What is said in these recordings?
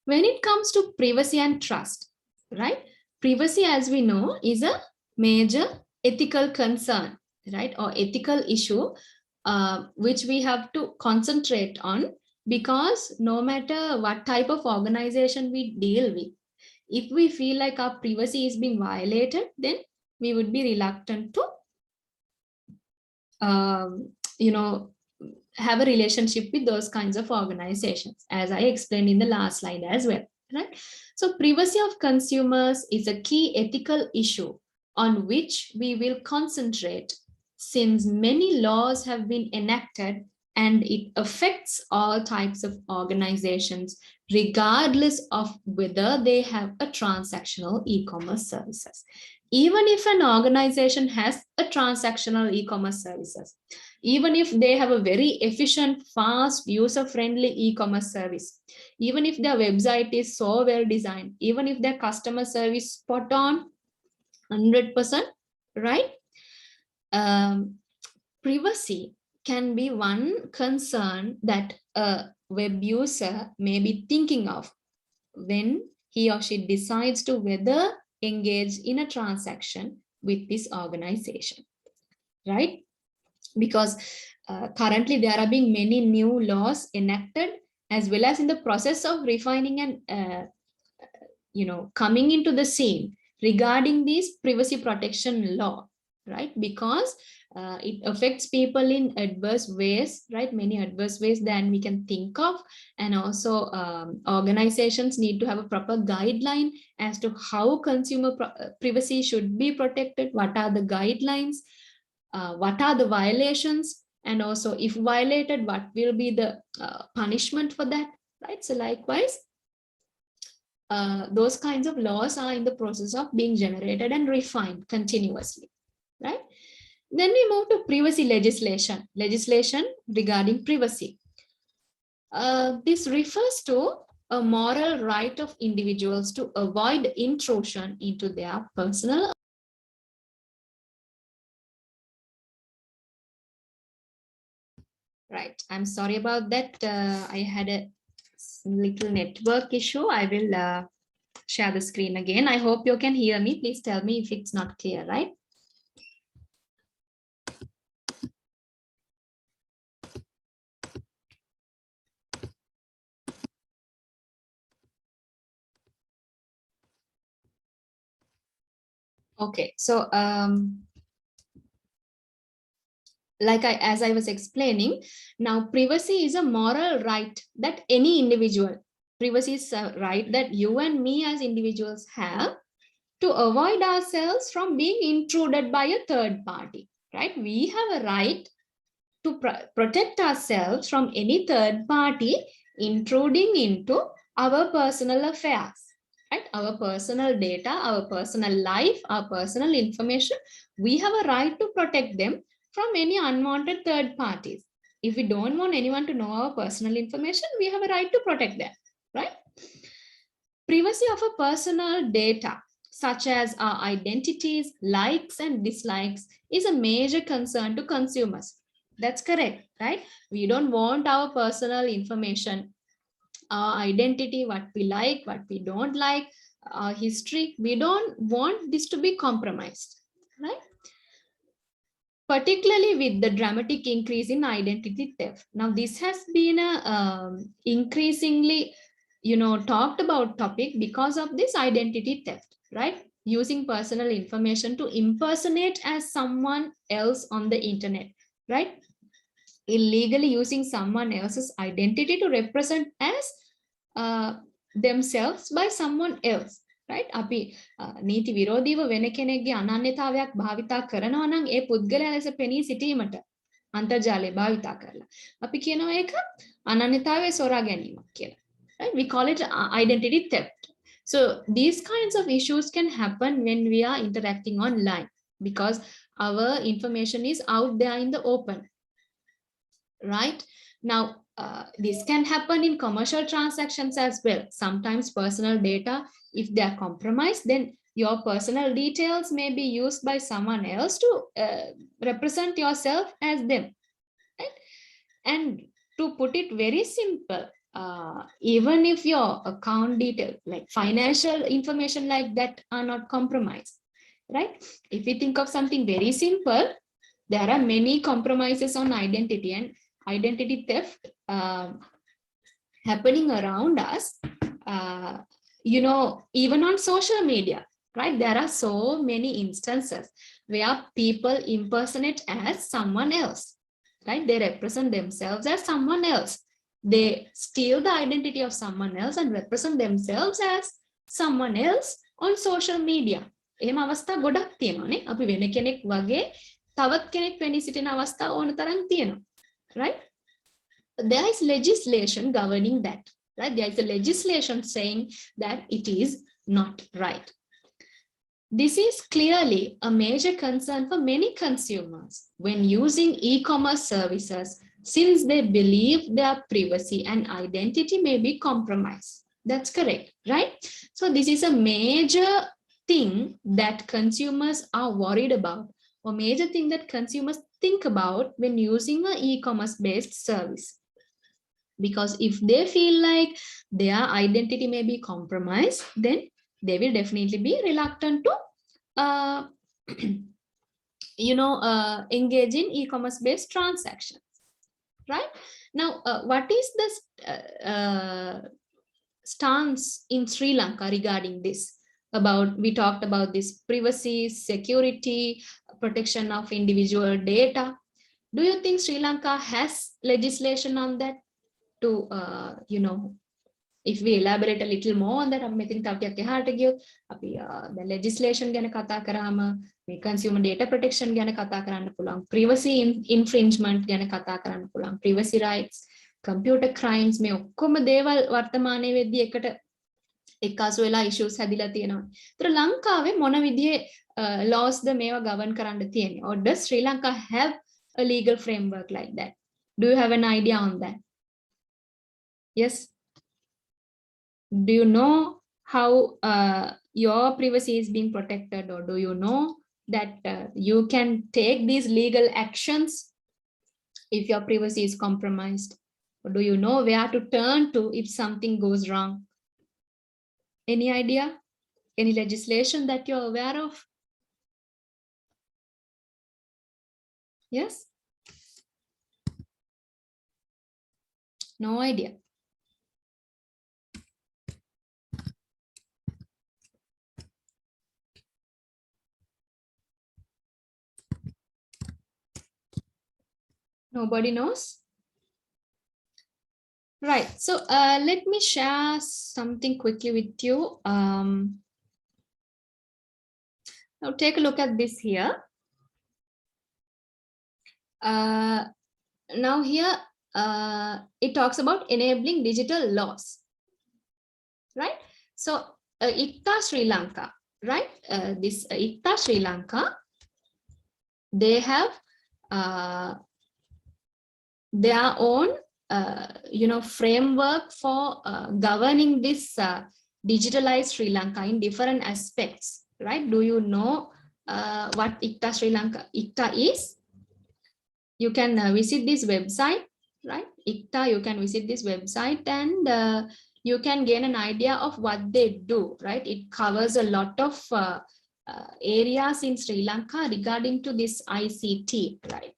When it comes to privacy and trust, right? Privacy, as we know, is a major ethical concern, right? Or ethical issue, which we have to concentrate on, because no matter what type of organization we deal with, if we feel like our privacy is being violated, then we would be reluctant to, um, you know, have a relationship with those kinds of organizations, as I explained in the last slide as well, right? So privacy of consumers is a key ethical issue on which we will concentrate, since many laws have been enacted and it affects all types of organizations, regardless of whether they have a transactional e-commerce services. Even if an organization has a transactional e-commerce services, even if they have a very efficient, fast, user-friendly e-commerce service, even if their website is so well designed, even if their customer service spot on 100%, right? Privacy can be one concern that a web user may be thinking of when he or she decides to whether engage in a transaction with this organization, right? Because currently there are being many new laws enacted, as well as in the process of refining and coming into the scene regarding this privacy protection law, right? Because it affects people in adverse ways, right? Many adverse ways than we can think of. And also organizations need to have a proper guideline as to how consumer privacy should be protected. What are the guidelines? What are the violations? And also, if violated, what will be the punishment for that, right? So likewise, those kinds of laws are in the process of being generated and refined continuously, right? Then we move to privacy legislation regarding privacy. This refers to a moral right of individuals to avoid intrusion into their personal. Right, I'm sorry about that. I had a little network issue. I will share the screen again. I hope you can hear me. Please tell me if it's not clear, right? Okay, so as I was explaining, now privacy is a moral right that any individual, privacy is a right that you and me as individuals have to avoid ourselves from being intruded by a third party, right? We have a right to protect ourselves from any third party intruding into our personal affairs, right? Our personal data, our personal life, our personal information. We have a right to protect them from any unwanted third parties. If we don't want anyone to know our personal information, we have a right to protect them, right? Privacy of a personal data, such as our identities, likes and dislikes, is a major concern to consumers. That's correct, right? We don't want our personal information, our identity, what we like, what we don't like, our history. We don't want this to be compromised, right? Particularly with the dramatic increase in identity theft. Now, this has been a increasingly, talked about topic because of this identity theft, right? Using personal information to impersonate as someone else on the internet, right? Illegally using someone else's identity to represent as themselves by someone else, right? අපි නීති විරෝධීව වෙන කෙනෙක්ගේ අනන්‍යතාවයක් භාවිතා කරනවා නම් ඒ පුද්ගලයා ලෙස පෙනී සිටීමට අන්තර්ජාලය භාවිතා කරලා අපි කියනවා ඒක අනන්‍යතාවය සොරා ගැනීමක් කියලා, right? We call it identity theft. So these kinds of issues can happen when we are interacting online, because our information is out there in the open, right? Now, this can happen in commercial transactions as well. Sometimes personal data, if they are compromised, then your personal details may be used by someone else to represent yourself as them, right? And to put it very simple, even if your account detail, like financial information like that, are not compromised, right? If we think of something very simple, there are many compromises on identity and identity theft happening around us, even on social media, right? There are so many instances where people impersonate as someone else, right? They represent themselves as someone else. They steal the identity of someone else and represent themselves as someone else on social media. එහෙම අවස්ථා ගොඩක් තියෙනවානේ. අපි වෙන කෙනෙක් වගේ තවත් කෙනෙක් වෙනි සිටින අවස්ථා ඕන තරම් තියෙනවා, right? There is legislation governing that, right? There is a legislation saying that it is not right. This is clearly a major concern for many consumers when using e-commerce services, since they believe their privacy and identity may be compromised. That's correct, right? So this is a major thing that consumers are worried about, or major thing that consumers think about when using an e-commerce based service. Because if they feel like their identity may be compromised, then they will definitely be reluctant to engage in e-commerce based transactions, right? Now, what is the stance in Sri Lanka regarding this? We talked about this privacy, security, protection of individual data. Do you think Sri Lanka has legislation on that? To if we elaborate a little more on that, the legislation ගැන කතා කරාම මේ consumer data protection ගැන කතා කරන්න පුළුවන්, privacy infringement ගැන කතා කරන්න පුළුවන්, privacy rights, computer crimes, මේ ඔක්කොම දේවල් වර්තමානයේ වෙද්දී එකට එක්කාසු වෙලා issues හැදිලා තියෙනවා. ඒතර ලංකාවේ මොන විදිහේ laws ද මේවා govern කරන්න තියෙන්නේ? Or does Sri Lanka have a legal framework like that? Do you have an idea on that? Yes. Do you know how your privacy is being protected, or do you know that you can take these legal actions if your privacy is compromised? Or do you know where to turn to if something goes wrong? Any idea? Any legislation that you're aware of? Yes? No idea. Nobody knows? Right. So let me share something quickly with you. Now take a look at this here. Now here it talks about enabling digital laws, right? So ICTA Sri Lanka, right? This ICTA Sri Lanka, they have their own framework for governing this digitalized Sri Lanka in different aspects, right? Do you know what ICTA Sri Lanka is? You can visit this website, right? ICTA, you can visit this website and you can gain an idea of what they do, right? It covers a lot of areas in Sri Lanka regarding to this ICT, right?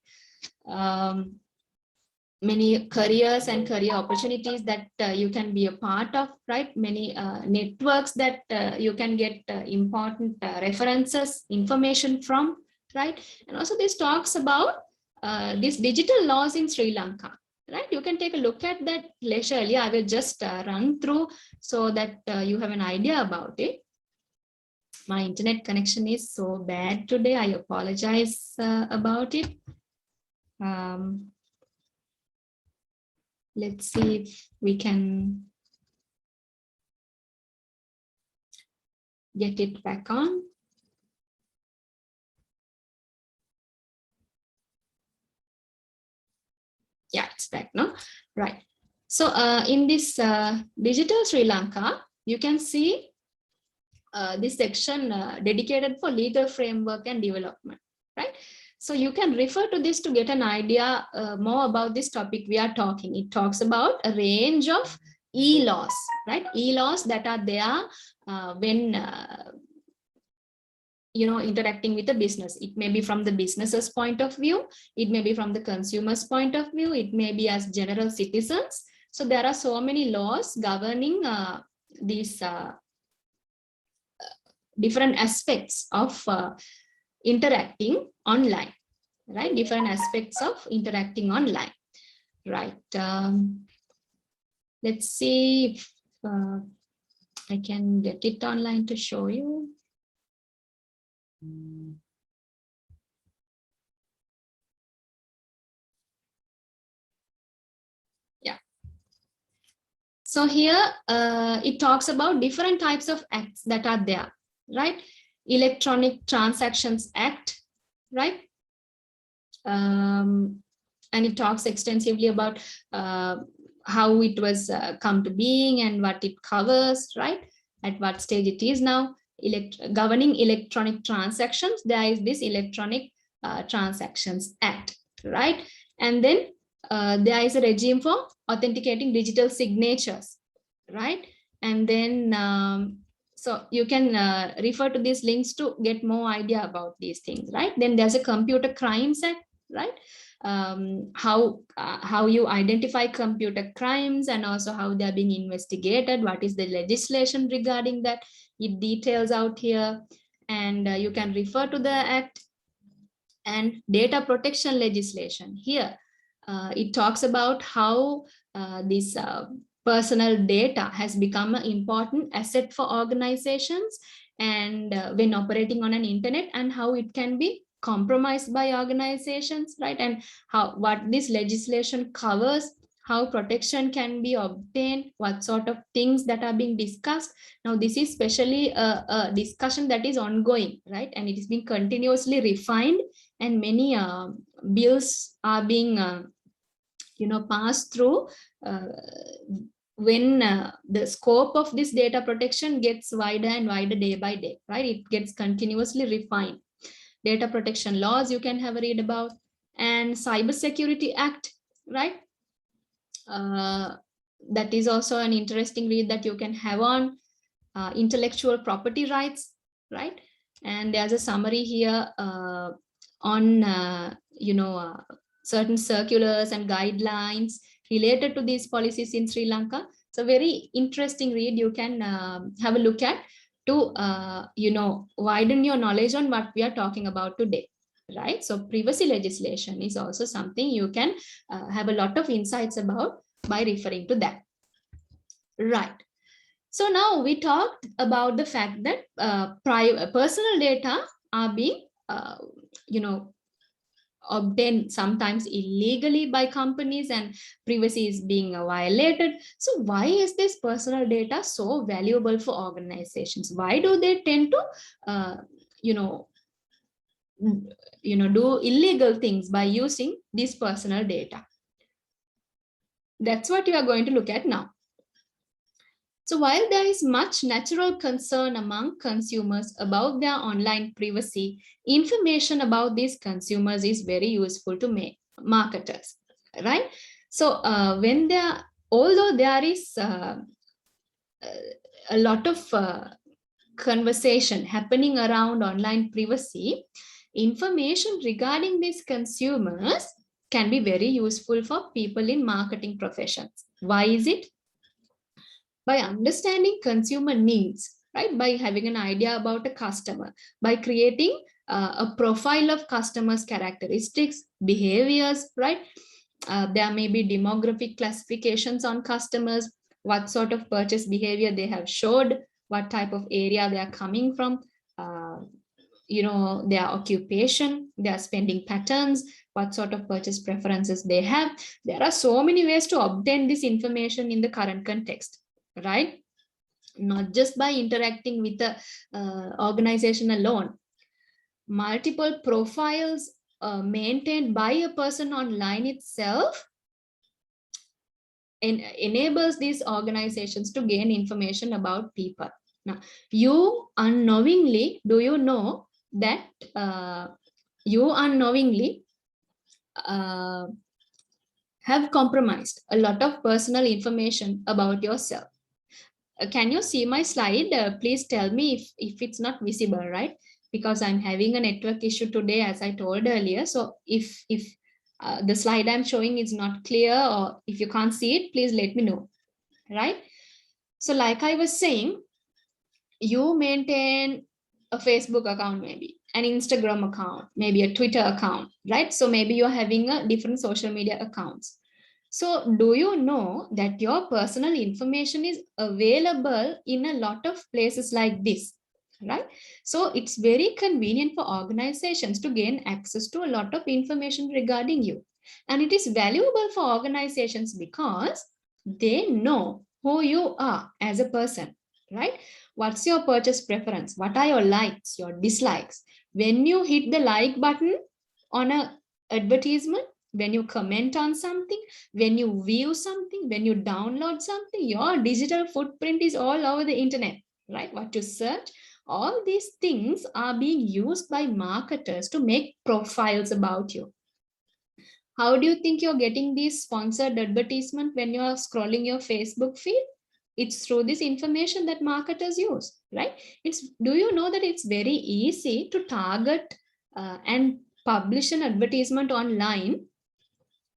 Many careers and career opportunities that you can be a part of, right? Many networks that you can get important references, information from, right? And also this talks about these digital laws in Sri Lanka, right? You can take a look at that leisurely. I will just run through so that you have an idea about it. My internet connection is so bad today. I apologize about it. Let's see if we can get it back on. Yeah, it's back now. Right. So in this digital Sri Lanka, you can see this section dedicated for legal framework and development, right? So you can refer to this to get an idea more about this topic we are talking. It talks about a range of e-laws, right? E-laws that are there when interacting with a business. It may be from the business's point of view, it may be from the consumer's point of view, it may be as general citizens. So there are so many laws governing these different aspects of interacting online, right? Different aspects of interacting online, right? Let's see if I can get it online to show you. Yeah. So here it talks about different types of acts that are there, right? Electronic Transactions Act, right? And it talks extensively about how it was come to being and what it covers, right? At what stage it is now. Governing electronic transactions, there is this Electronic Transactions Act, right? And then there is a regime for authenticating digital signatures, right? And then so you can refer to these links to get more idea about these things, right? Then there's a Computer Crimes Act, right? How you identify computer crimes and also how they're being investigated, what is the legislation regarding that, it details out here. And you can refer to the act. And data protection legislation, here it talks about how this personal data has become an important asset for organizations and when operating on an internet, and how it can be compromised by organizations, right? And what this legislation covers, how protection can be obtained, what sort of things that are being discussed. Now this is especially a discussion that is ongoing, right? And it is being continuously refined, and many bills are being passed through when the scope of this data protection gets wider and wider day by day, right? It gets continuously refined. Data protection laws you can have a read about, and Cybersecurity Act, right? That is also an interesting read that you can have on. Intellectual property rights, right? And there's a summary here on certain circulars and guidelines related to these policies in Sri Lanka. So very interesting read you can have a look at to widen your knowledge on what we are talking about today, right? So privacy legislation is also something you can have a lot of insights about by referring to that, right? So now we talked about the fact that personal data are being obtained sometimes illegally by companies, and privacy is being violated. So why is this personal data so valuable for organizations? Why do they tend to do illegal things by using this personal data? That's what you are going to look at now. So while there is much natural concern among consumers about their online privacy, information about these consumers is very useful to marketers, right? So although there is a lot of conversation happening around online privacy, information regarding these consumers can be very useful for people in marketing professions. Why is it? By understanding consumer needs, right? By having an idea about a customer, by creating a profile of customers' characteristics, behaviors, right? There may be demographic classifications on customers, what sort of purchase behavior they have showed, what type of area they are coming from, their occupation, their spending patterns, what sort of purchase preferences they have. There are so many ways to obtain this information in the current context, right? Not just by interacting with the organization alone. Multiple profiles maintained by a person online itself enables these organizations to gain information about people. Now, you unknowingly, do you know that you unknowingly have compromised a lot of personal information about yourself. Can you see my slide? Please tell me if it's not visible, right? Because I'm having a network issue today, as I told earlier. So if the slide I'm showing is not clear, or if you can't see it, please let me know, right? So like I was saying, you maintain a Facebook account, maybe an Instagram account, maybe a Twitter account, right? So maybe you're having a different social media accounts. So do you know that your personal information is available in a lot of places like this, right? So it's very convenient for organizations to gain access to a lot of information regarding you. And it is valuable for organizations because they know who you are as a person, right? What's your purchase preference? What are your likes, your dislikes? When you hit the like button on a advertisement, when you comment on something, when you view something, when you download something, your digital footprint is all over the internet, right? What you search, all these things are being used by marketers to make profiles about you. How do you think you're getting these sponsored advertisement when you're scrolling your Facebook feed? It's through this information that marketers use, right? Do you know that it's very easy to target and publish an advertisement online,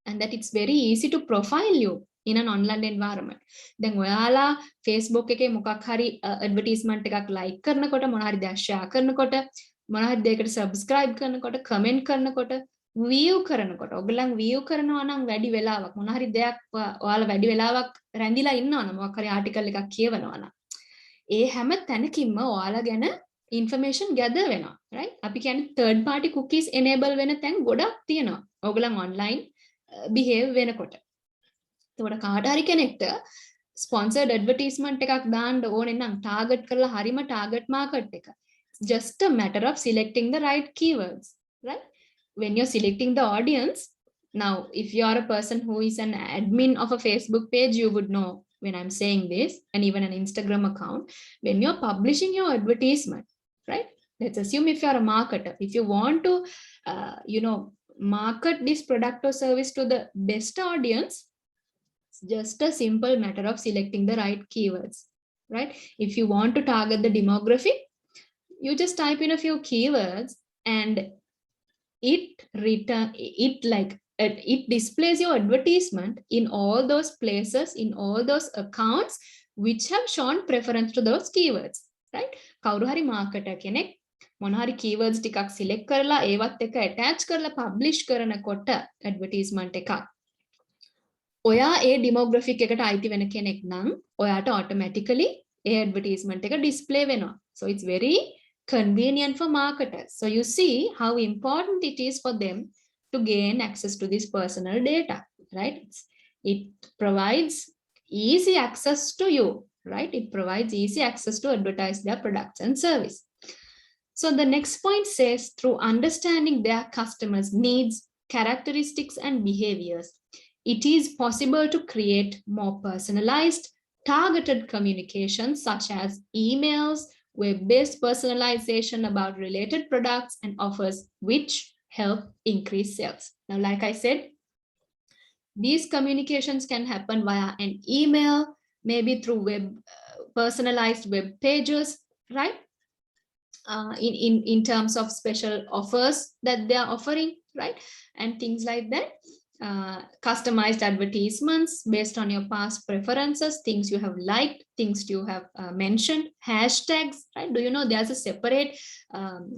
and that it's very easy to profile you in an online environment. දැන් ඔයාලා Facebook එකේ මොකක් හරි advertisement එකක් like කරනකොට, මොනවා හරි දෙයක් share කරනකොට, මොනවා හරි දෙයකට subscribe කරනකොට, comment කරනකොට, view කරනකොට, ඔයගොල්ලන් view කරනවා නම් වැඩි වෙලාවක්, මොනවා හරි දෙයක් ඔයාලා වැඩි වෙලාවක් රැඳිලා ඉන්නවා නම්, මොකක් හරි article එකක් කියවනවා නම්, ඒ හැම තැනකින්ම ඔයාලා ගැන information gather වෙනවා, right? අපි කියන්නේ third party cookies enable වෙන තැන් ගොඩක් තියෙනවා. ඔයගොල්ලන් online behave වෙනකොට. එතකොට කාට හරි කෙනෙක්ට sponsored advertisement එකක් දාන්න ඕනේ නම් target කරලා හරිම target market එක. It's just a matter of selecting the right keywords, right? When you're selecting the audience, now if you are a person who is an admin of a Facebook page, you would know when I'm saying this, and even an Instagram account, when you're publishing your advertisement, right? Let's assume if you're a marketer, if you want to market this product or service to the best audience, it's just a simple matter of selecting the right keywords, right? If you want to target the demographic, you just type in a few keywords and it displays your advertisement in all those places, in all those accounts which have shown preference to those keywords, right? කවුරු හරි marketer කෙනෙක් මොන හරි keywords ටිකක් select කරලා ඒවත් එක attach කරලා publish කරනකොට advertisement එකක්, ඔයා ඒ demographic එකට අයිති වෙන කෙනෙක් නම් ඔයාට automatically ඒ advertisement එක display වෙනවා. So it's very convenient for marketers. So you see how important it is for them to gain access to this personal data, right? It provides easy access to you, right? It provides easy access to advertise their products and service. So the next point says, through understanding their customers' needs, characteristics, and behaviors, it is possible to create more personalized, targeted communications such as emails, web-based personalization about related products and offers, which help increase sales. Now, like I said, these communications can happen via an email, maybe through personalized web pages, right? In terms of special offers that they are offering, right? And things like that. Customized advertisements based on your past preferences, things you have liked, things you have mentioned, hashtags, right? Do you know there's a separate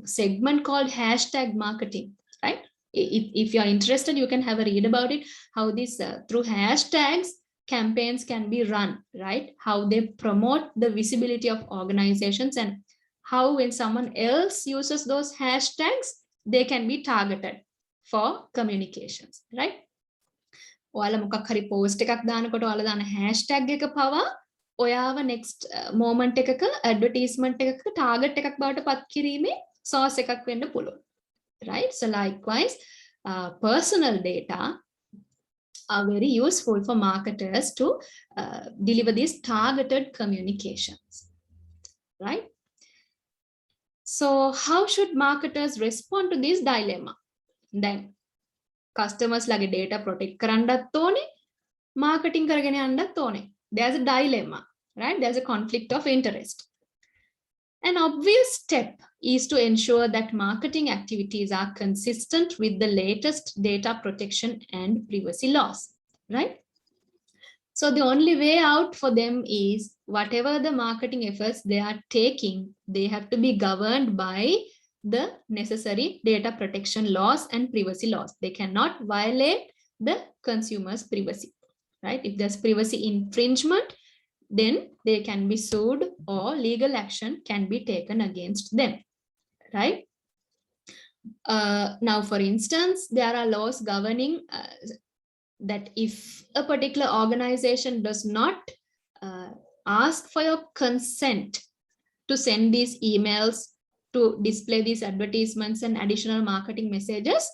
segment called hashtag marketing, right? If you're interested, you can have a read about it, how this through hashtags campaigns can be run, right? How they promote the visibility of organizations, and how when someone else uses those hashtags, they can be targeted for communications, right? ඔයාලා මොකක් හරි post එකක් දානකොට ඔයාලා දාන hashtag එක පවා ඔයාව next moment එකක advertisement එකක target එකක් බවට පත් කිරීමේ source එකක් වෙන්න පුළුවන්, right? So likewise, personal data are very useful for marketers to deliver these targeted communications, right? So how should marketers respond to this dilemma? දැන් customers ලගේ data protect කරන්නත් ඕනේ, marketing කරගෙන යන්නත් ඕනේ. There's a dilemma, right? There's a conflict of interest. An obvious step is to ensure that marketing activities are consistent with the latest data protection and privacy laws, right? So the only way out for them is whatever the marketing efforts they are taking, they have to be governed by the necessary data protection laws and privacy laws. They cannot violate the consumer's privacy, right? If there's privacy infringement, then they can be sued or legal action can be taken against them, right? Now, for instance, there are laws governing that if a particular organization does not ask for your consent to send these emails, to display these advertisements and additional marketing messages,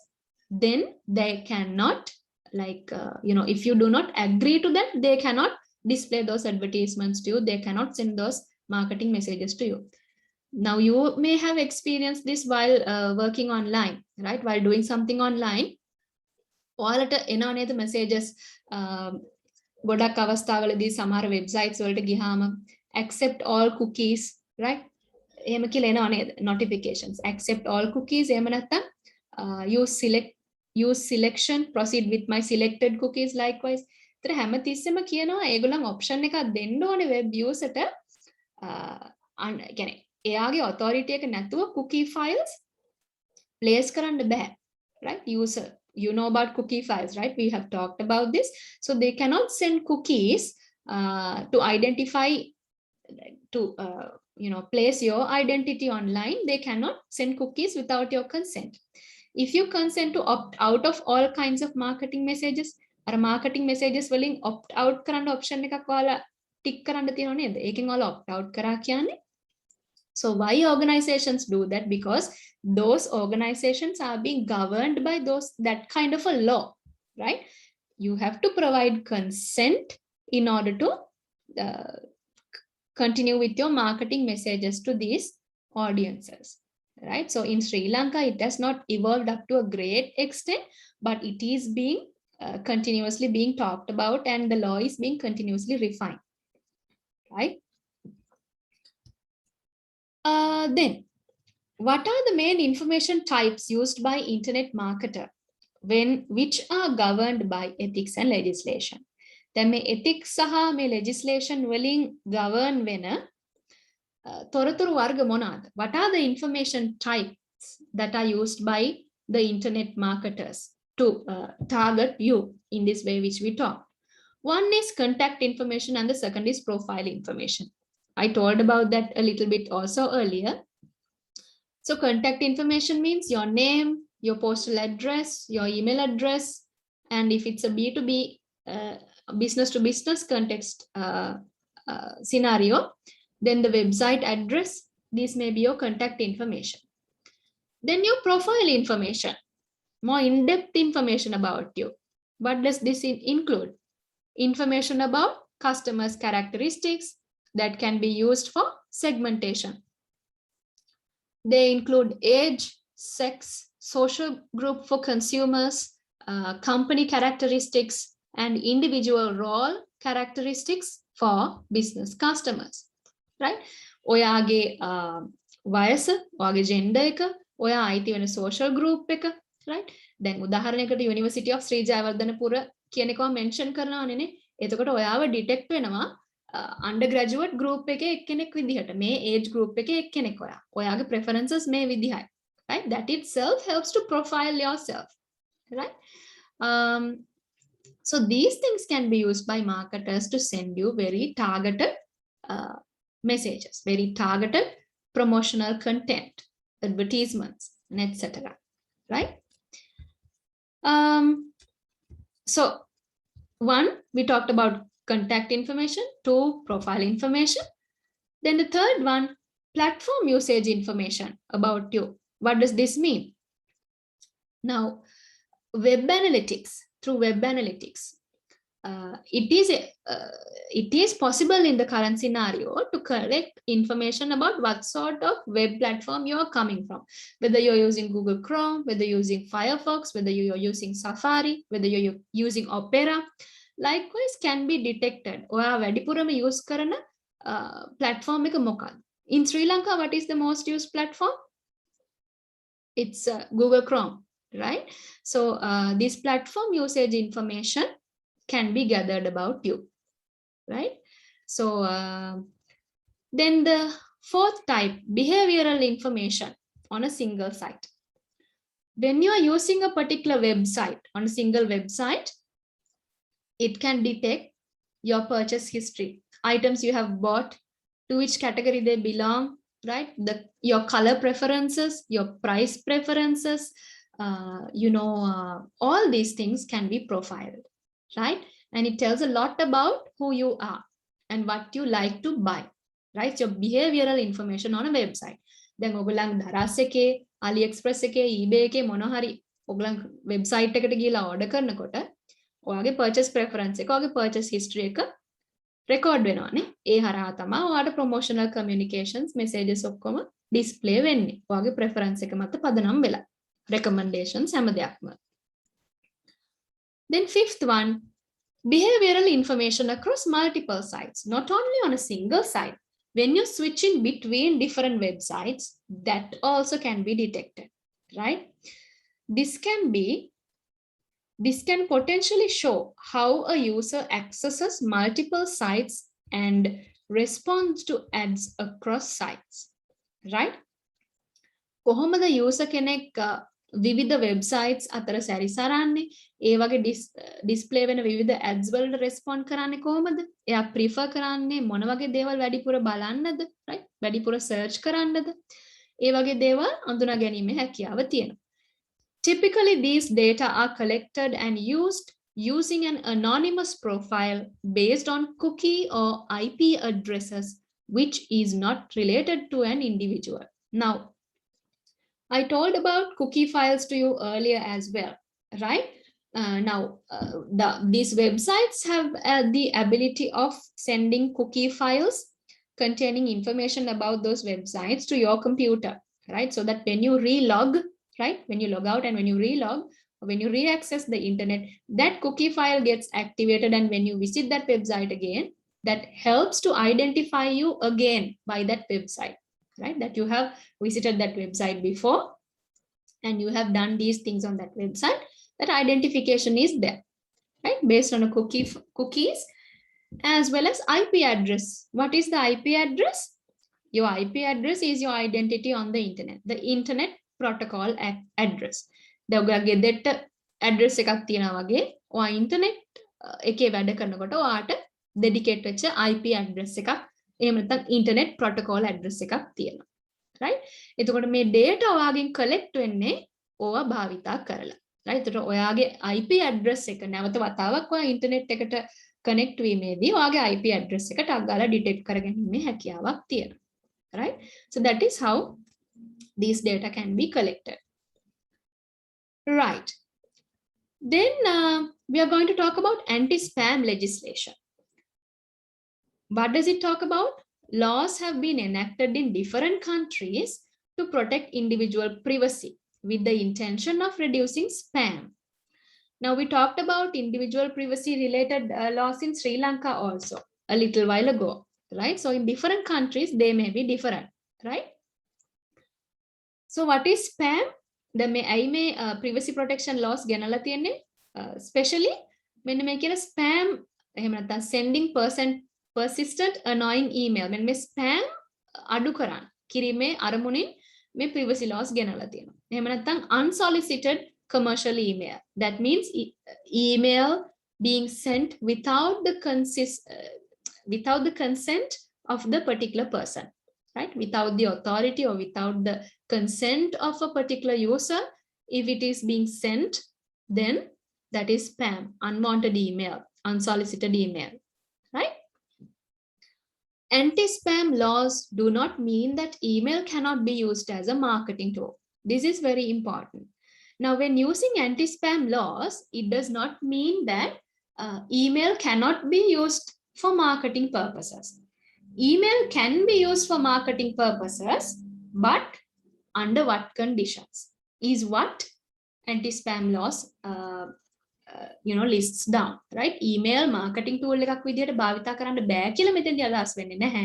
then they cannot, like, if you do not agree to that, they cannot display those advertisements to you. They cannot send those marketing messages to you. Now, you may have experienced this while working online, right? While doing something online, ඔයාලට එනවා නේද messages ගොඩක් අවස්ථාවලදී සමහර websites වලට ගියාම accept all cookies, right? එහෙම කියලා එනවා නේද notifications, accept all cookies, එහෙම නැත්නම් use selection, proceed with my selected cookies likewise. ඒතර හැමතිස්සෙම කියනවා ඒගොල්ලන් option එකක් දෙන්න ඕනේ web user ට කියන්නේ එයාගේ authority එක නැතුව cookie files place කරන්න බෑ, right? User, you know about cookie files, right? We have talked about this. So they cannot send cookies to identify, to place your identity online. They cannot send cookies without your consent. If you consent to opt out of all kinds of marketing messages, or marketing messages වලින් opt out කරන්න option එකක් ඔයාලා tick කරන්න තියෙනව නේද? ඒකෙන් ඔයාලා opt out කරා කියන්නේ. So why organizations do that? Because those organizations are being governed by that kind of a law, right? You have to provide consent in order to continue with your marketing messages to these audiences, right? So in Sri Lanka, it has not evolved up to a great extent, but it is being continuously being talked about, and the law is being continuously refined, right? Then, what are the main information types used by internet marketer which are governed by ethics and legislation? දැන් මේ ethics සහ මේ legislation වලින් govern වෙන තොරතුරු වර්ග මොනවාද? What are the information types that are used by the internet marketers to target you in this way which we talk? One is contact information and the second is profile information. I told about that a little bit also earlier. So contact information means your name, your postal address, your email address, and if it's a B2B business to business context scenario, then the website address, this may be your contact information. Then your profile information, more in-depth information about you. What does this include? Information about customers' characteristics that can be used for segmentation. They include age, sex, social group for consumers, company characteristics, and individual role characteristics for business customers, right? ඔයාගේ වයස, ඔයාගේ gender එක, ඔයා අයිති වෙන social group එක, right? දැන් උදාහරණයකට University of Sri Jayawardhanapura කියන එකව mention කරනවානේ නේ. එතකොට ඔයාව detect වෙනවා undergraduate group එකේ එක්කෙනෙක් විදිහට, මේ age group එකේ එක්කෙනෙක් ඔයා. ඔයාගේ preferences මේ විදිහයි, right? That itself helps to profile yourself, right? So these things can be used by marketers to send you very targeted messages, very targeted promotional content, advertisements, and etc. Right? So one, we talked about contact information, two, profile information. Then the third one, platform usage information about you. What does this mean? Now, web analytics, through web analytics, it is possible in the current scenario to collect information about what sort of web platform you are coming from, whether you're using Google Chrome, whether you're using Firefox, whether you're using Safari, whether you're using Opera. Likewise can be detected. ඔයා වැඩිපුරම use කරන platform එක මොකක්ද? In Sri Lanka, what is the most used platform? It's Google Chrome, right? So this platform usage information can be gathered about you, right? So then the fourth type, behavioral information on a single site. When you are using a particular website on a single website, it can detect your purchase history, items you have bought, to which category they belong, right? Your color preferences, your price preferences, all these things can be profiled, right? And it tells a lot about who you are and what you like to buy, right? Your behavioral information on a website. Then ඔයගොල්ලන් දරස් එකේ, AliExpress එකේ, eBay එකේ මොන හරි ඔයගොල්ලන් website එකට ගිහලා order කරනකොට ඔයාගේ purchase preference එක, ඔයාගේ purchase history එක record වෙනවානේ. ඒ හරහා තමයි ඔයාට promotional communications messages ඔක්කොම display වෙන්නේ. ඔයාගේ preference එක මත පදනම් වෙලා. Recommendations හැම දෙයක්ම. Then fifth one, behavioral information across multiple sites, not only on a single site. When you're switching between different websites, that also can be detected, right? This can potentially show how a user accesses multiple sites and responds to ads across sites, right? කොහොමද user කෙනෙක් විවිධ websites අතර සැරිසරන්නේ, ඒ වගේ display වෙන විවිධ ads වලට respond කරන්නේ කොහොමද, එයා ප්‍රිෆර් කරන්නේ මොන වගේ දේවල් වැඩිපුර බලන්නද, right? වැඩිපුර සර්ච් කරන්නද, ඒ වගේ දේවල් අඳුනා ගැනීමේ හැකියාව තියෙනවා. Typically these data are collected and used using an anonymous profile based on cookie or IP addresses which is not related to an individual. Now I told about cookie files to you earlier as well, right? These websites have the ability of sending cookie files containing information about those websites to your computer, right? So that when you relog, right, when you log out and when you relog, or when you re-access the internet, that cookie file gets activated, and when you visit that website again, that helps to identify you again by that website, right? That you have visited that website before and you have done these things on that website. That identification is there, right? Based on a cookies as well as IP address. What is the IP address? Your IP address is your identity on the internet, the internet protocol address. ඔයාගේ දෙට address එකක් තියෙනවා වගේ ඔයා internet එකේ වැඩ කරනකොට ඔයාට dedicate වෙච්ච IP address එකක්, එහෙම නැත්නම් internet protocol address එකක් තියෙනවා, right? එතකොට මේ data ඔයාගෙන් collect වෙන්නේ ඔයා භාවිතා කරලා, right? එතකොට ඔයාගේ IP address එක නැවත වතාවක් ඔයා internet එකට connect වීමේදී ඔයාගේ IP address එක ටක් ගාලා detect කරගැනීමේ හැකියාවක් තියෙනවා, right? So that is how these data can be collected, right? Then we are going to talk about anti-spam legislation. What does it talk about? Laws have been enacted in different countries to protect individual privacy with the intention of reducing spam. Now we talked about individual privacy related laws in Sri Lanka also a little while ago, right? So in different countries they may be different, right? So what is spam? The may privacy protection laws ගෙනලා තියෙන්නේ especially මෙන්න මේ කියන spam එහෙම නැත්නම් sending persistent annoying email, මෙන්න මේ spam අඩු කරන්න කිරීමේ අරමුණින් මේ privacy laws ගෙනලා තියෙනවා. එහෙම නැත්නම් unsolicited commercial email, that means email being sent without the consent of the particular person, right? Without the authority or without the consent of a particular user, if it is being sent, then that is spam, unwanted email, unsolicited email, right? Anti-spam laws do not mean that email cannot be used as a marketing tool. This is very important. Now, when using anti-spam laws, it does not mean that email cannot be used for marketing purposes. Email can be used for marketing purposes, but under what conditions is what anti-spam laws lists down, right? Email marketing tool එකක් විදිහට භාවිතා කරන්න බෑ කියලා මෙතෙන්දී අදහස් වෙන්නේ නැහැ.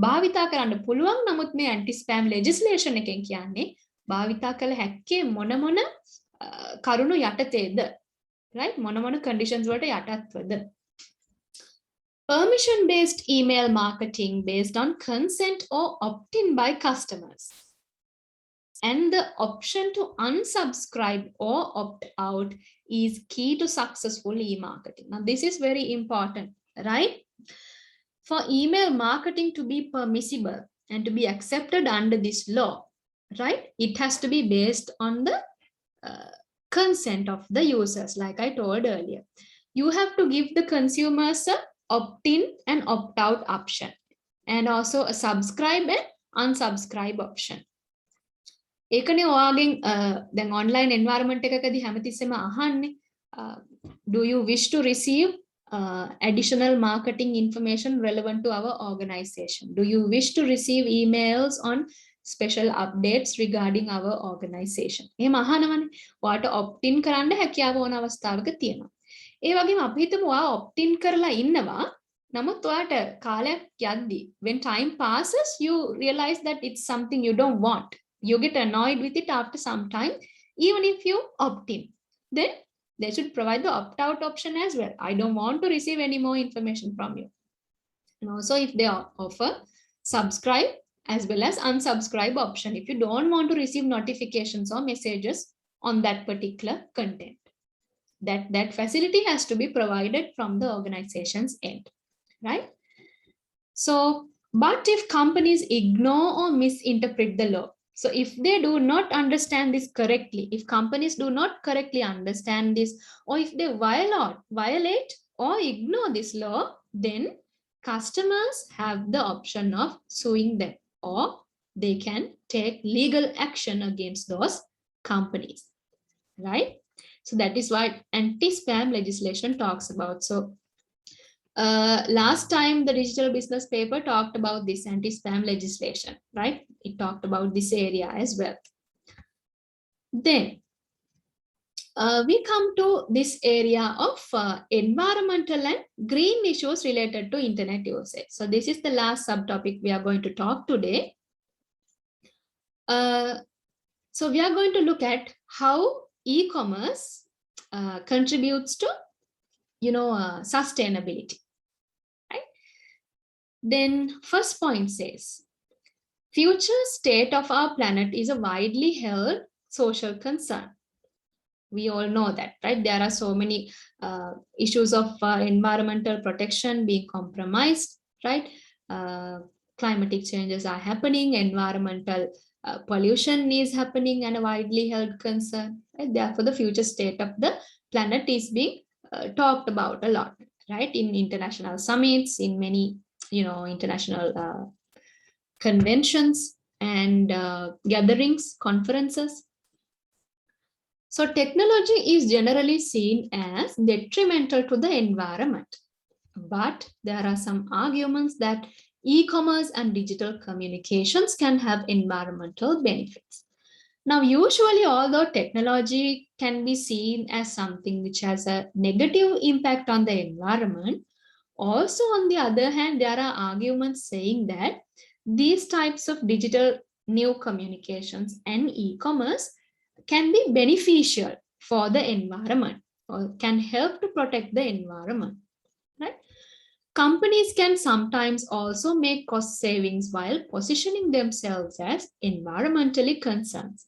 භාවිතා කරන්න පුළුවන්, නමුත් මේ anti-spam legislation එකෙන් කියන්නේ භාවිතා කළ හැක්කේ මොන කරුණු යටතේද, right? මොන conditions වලට යටත්වද? Permission based email marketing based on consent or opt-in by customers, and the option to unsubscribe or opt out is key to successful e-marketing. Now this is very important, right? For email marketing to be permissible and to be accepted under this law, right, it has to be based on the consent of the users. Like I told earlier, you have to give the consumers a opt-in and opt-out option, and also a subscribe and unsubscribe option. ඒකනේ ඔයාගෙන් දැන් online environment එකකදී හැමතිස්සෙම අහන්නේ, do you wish to receive additional marketing information relevant to our organization? Do you wish to receive emails on special updates regarding our organization? එහෙම අහනවනේ. ඔයාට opt in කරන්න හැකියාව ඕන අවස්ථාවක තියෙනවා. ඒ වගේම අපි හිතමු ඔයා opt in කරලා ඉන්නවා. නමුත් ඔයාට කාලයක් යද්දී, when time passes, you realize that it's something you don't want. You get annoyed with it after some time, even if you opt in. Then they should provide the opt-out option as well. I don't want to receive any more information from you. And also if they offer subscribe as well as unsubscribe option, if you don't want to receive notifications or messages on that particular content, that facility has to be provided from the organization's end, right? So, but if companies ignore or misinterpret the law, so if they do not understand this correctly, if companies do not correctly understand this, or if they violate or ignore this law, then customers have the option of suing them, or they can take legal action against those companies, right? So that is what anti-spam legislation talks about. So last time the digital business paper talked about this anti-spam legislation, right? It talked about this area as well. Then we come to this area of environmental and green issues related to internet usage. So this is the last subtopic we are going to talk today. So we are going to look at how e-commerce contributes to sustainability. Then first point says, future state of our planet is a widely held social concern. We all know that, right? There are so many issues of environmental protection being compromised, right? Climatic changes are happening, environmental pollution is happening, and a widely held concern, right? Therefore, the future state of the planet is being talked about a lot, right? In international summits, in many international conventions and gatherings, conferences. So technology is generally seen as detrimental to the environment, but there are some arguments that e-commerce and digital communications can have environmental benefits. Now, usually, although technology can be seen as something which has a negative impact on the environment, also, on the other hand, there are arguments saying that these types of digital new communications and e-commerce can be beneficial for the environment, or can help to protect the environment, right? Companies can sometimes also make cost savings while positioning themselves as environmentally concerned.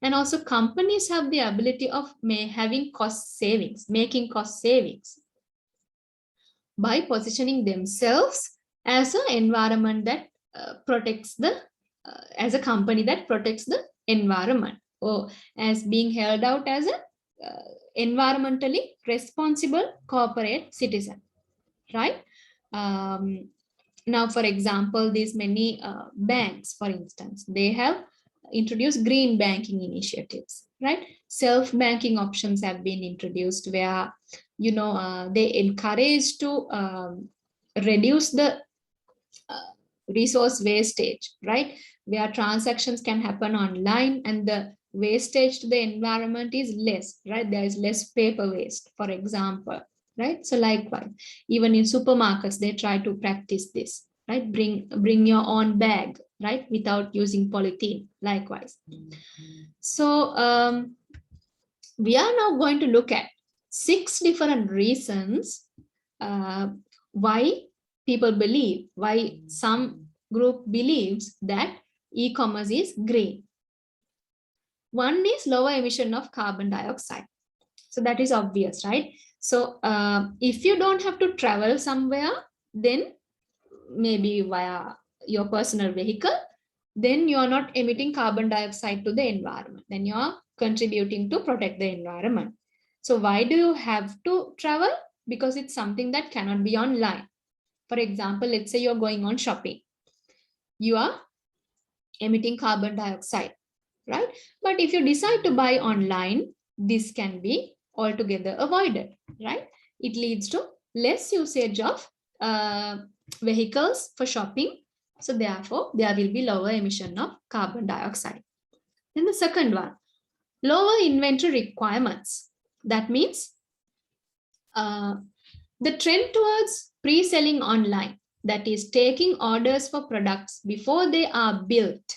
And also companies have the ability of having cost savings, making cost savings, by positioning themselves as an environment that protects the, as a company that protects the environment, or as being held out as a environmentally responsible corporate citizen, right? Now, for example, these many banks, for instance, they have introduced green banking initiatives, right? Self-banking options have been introduced where they encourage to reduce the resource wastage, right? Where transactions can happen online and the wastage to the environment is less, right? There is less paper waste, for example, right? So likewise, even in supermarkets, they try to practice this, right? Bring your own bag, right? Without using polythene, likewise. So we are now going to look at 6 different reasons why people believe, why some group believes that e-commerce is green. One is lower emission of carbon dioxide. So that is obvious, right? So if you don't have to travel somewhere, then maybe via your personal vehicle, then you are not emitting carbon dioxide to the environment. Then you are contributing to protect the environment. So why do you have to travel? Because it's something that cannot be online. For example, let's say you're going on shopping. You are emitting carbon dioxide, right? But if you decide to buy online, this can be altogether avoided, right? It leads to less usage of vehicles for shopping. So therefore, there will be lower emission of carbon dioxide. Then the second one, lower inventory requirements. That means the trend towards pre-selling online, that is taking orders for products before they are built.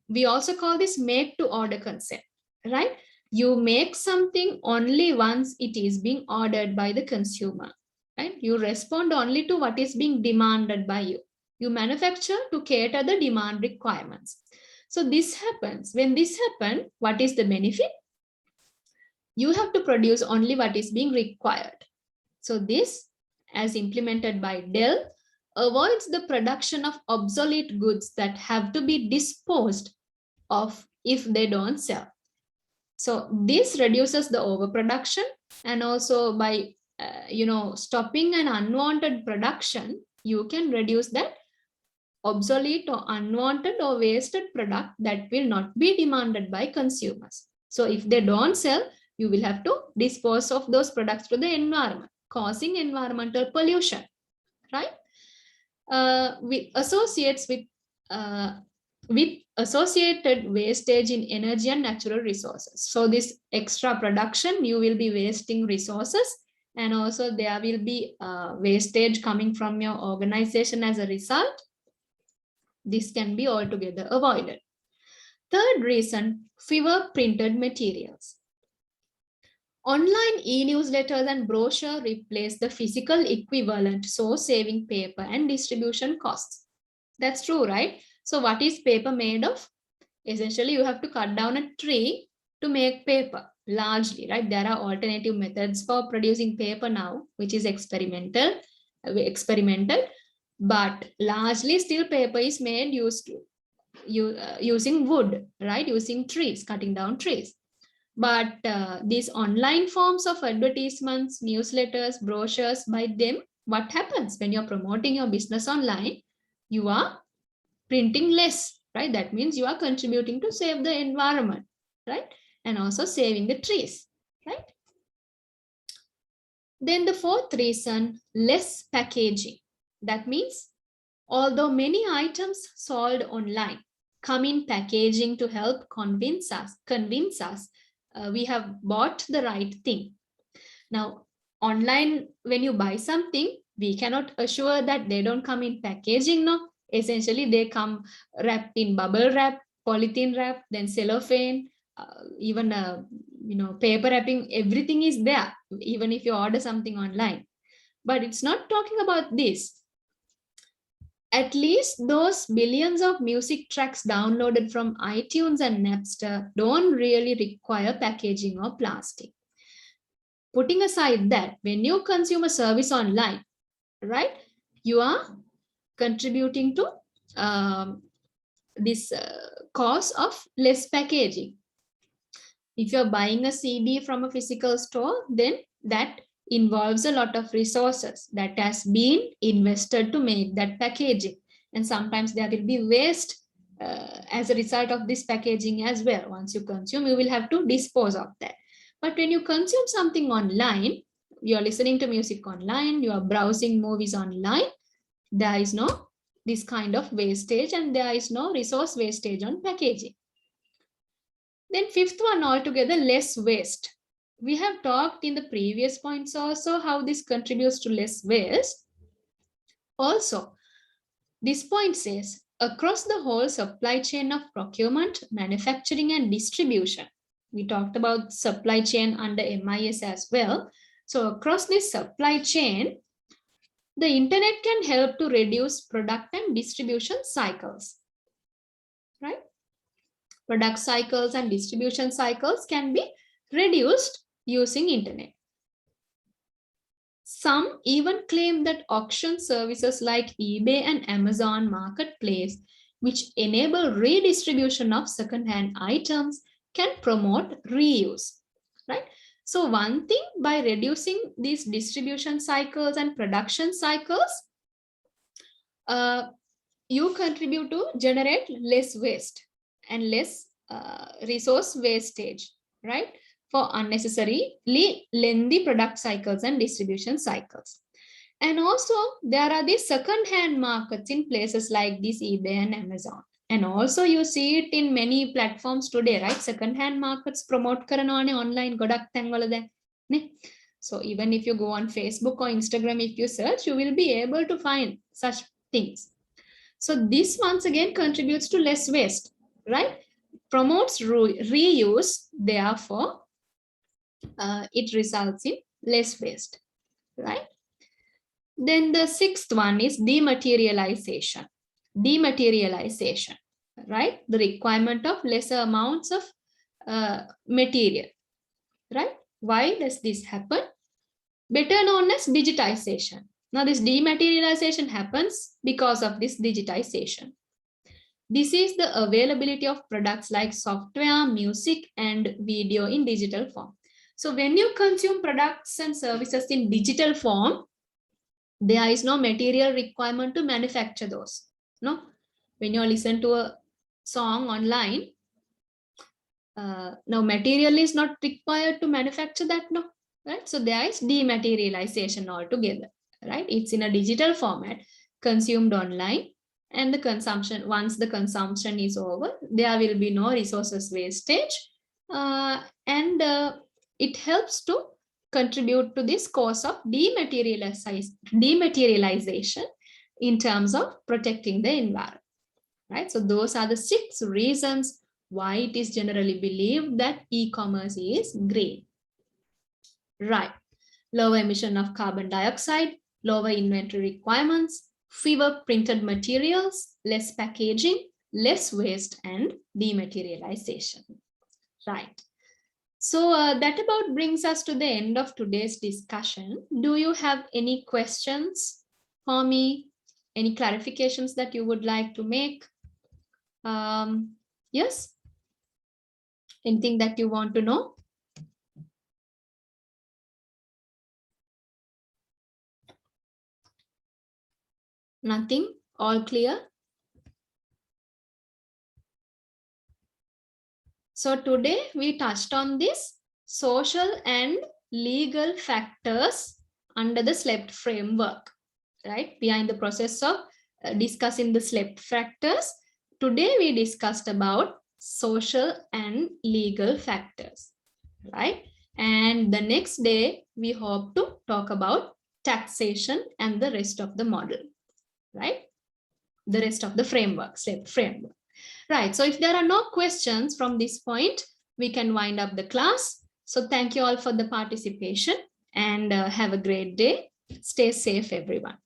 We also call this make to order concept, right? You make something only once it is being ordered by the consumer, right? You respond only to what is being demanded by you. You manufacture to cater the demand requirements. So this happens. When this happens, what is the benefit? You have to produce only what is being required. So this, as implemented by Dell, avoids the production of obsolete goods that have to be disposed of if they don't sell. So this reduces the overproduction, and also by stopping an unwanted production, you can reduce that obsolete or unwanted or wasted product that will not be demanded by consumers. So if they don't sell, you will have to dispose of those products to the environment, causing environmental pollution, right? With associated wastage in energy and natural resources. So this extra production, you will be wasting resources, and also there will be wastage coming from your organization as a result. This can be altogether avoided. Third reason, fewer printed materials. Online e-newsletters and brochure replace the physical equivalent, so saving paper and distribution costs. That's true, right? So what is paper made of? Essentially, you have to cut down a tree to make paper, largely, right? There are alternative methods for producing paper now, which is experimental, but largely still paper is made using wood, right? Using trees, cutting down trees. But these online forms of advertisements, newsletters, brochures by them, what happens when you're promoting your business online? You are printing less, right? That means you are contributing to save the environment, right? And also saving the trees, right? Then the fourth reason, less packaging. That means although many items sold online come in packaging to help convince us we have bought the right thing. Now, online, when you buy something, we cannot assure that they don't come in packaging, no? Essentially, they come wrapped in bubble wrap, polythene wrap, then cellophane, even paper wrapping, everything is there, even if you order something online. But it's not talking about this. At least those billions of music tracks downloaded from iTunes and Napster don't really require packaging or plastic. Putting aside that, when you consume a service online, right, you are contributing to this cause of less packaging. If you're buying a CD from a physical store, then that involves a lot of resources that has been invested to make that packaging. And sometimes there will be waste as a result of this packaging as well. Once you consume, you will have to dispose of that. But when you consume something online, you're listening to music online, you are browsing movies online, there is no this kind of wastage and there is no resource wastage on packaging. Then fifth one altogether, less waste. We have talked in the previous points also how this contributes to less waste. Also, this point says across the whole supply chain of procurement, manufacturing and distribution. We talked about supply chain under MIS as well. So across this supply chain, the internet can help to reduce product and distribution cycles, right? Product cycles and distribution cycles can be reduced using internet. Some even claim that auction services like eBay and Amazon Marketplace, which enable redistribution of second-hand items, can promote reuse, right? So one thing, by reducing these distribution cycles and production cycles, you contribute to generate less waste and less resource wastage, right? For unnecessarily lengthy product cycles and distribution cycles. And also there are these second-hand markets in places like this eBay and Amazon. And also you see it in many platforms today, right? Second-hand markets promote karanawane online godak thanwala දැන් ne. So even if you go on Facebook or Instagram, if you search, you will be able to find such things. So this once again contributes to less waste, right? Promotes reuse, therefore it results in less waste, right? Then the sixth one is dematerialization. Dematerialization, right? The requirement of lesser amounts of material, right? Why does this happen? Better known as digitization. Now this dematerialization happens because of this digitization. This is the availability of products like software, music, and video in digital form. So when you consume products and services in digital form, there is no material requirement to manufacture those. No, when you listen to a song online, now material is not required to manufacture that, no, right? So there is dematerialization altogether, right? It's in a digital format, consumed online, and the consumption, once the consumption is over, there will be no resources wastage, and it helps to contribute to this cause of dematerialization in terms of protecting the environment, right? So those are the 6 reasons why it is generally believed that e-commerce is green, right? Lower emission of carbon dioxide, lower inventory requirements, fewer printed materials, less packaging, less waste, and dematerialization, right? So that about brings us to the end of today's discussion. Do you have any questions for me? Any clarifications that you would like to make? Yes? Anything that you want to know? Nothing? All clear? So today we touched on this social and legal factors under the SLEPT framework, right? We are in the process of discussing the SLEPT factors. Today we discussed about social and legal factors, right? And the next day we hope to talk about taxation and the rest of the model, right? The rest of the framework, SLEPT framework. Right, so if there are no questions from this point, we can wind up the class. So thank you all for the participation and have a great day. Stay safe, everyone.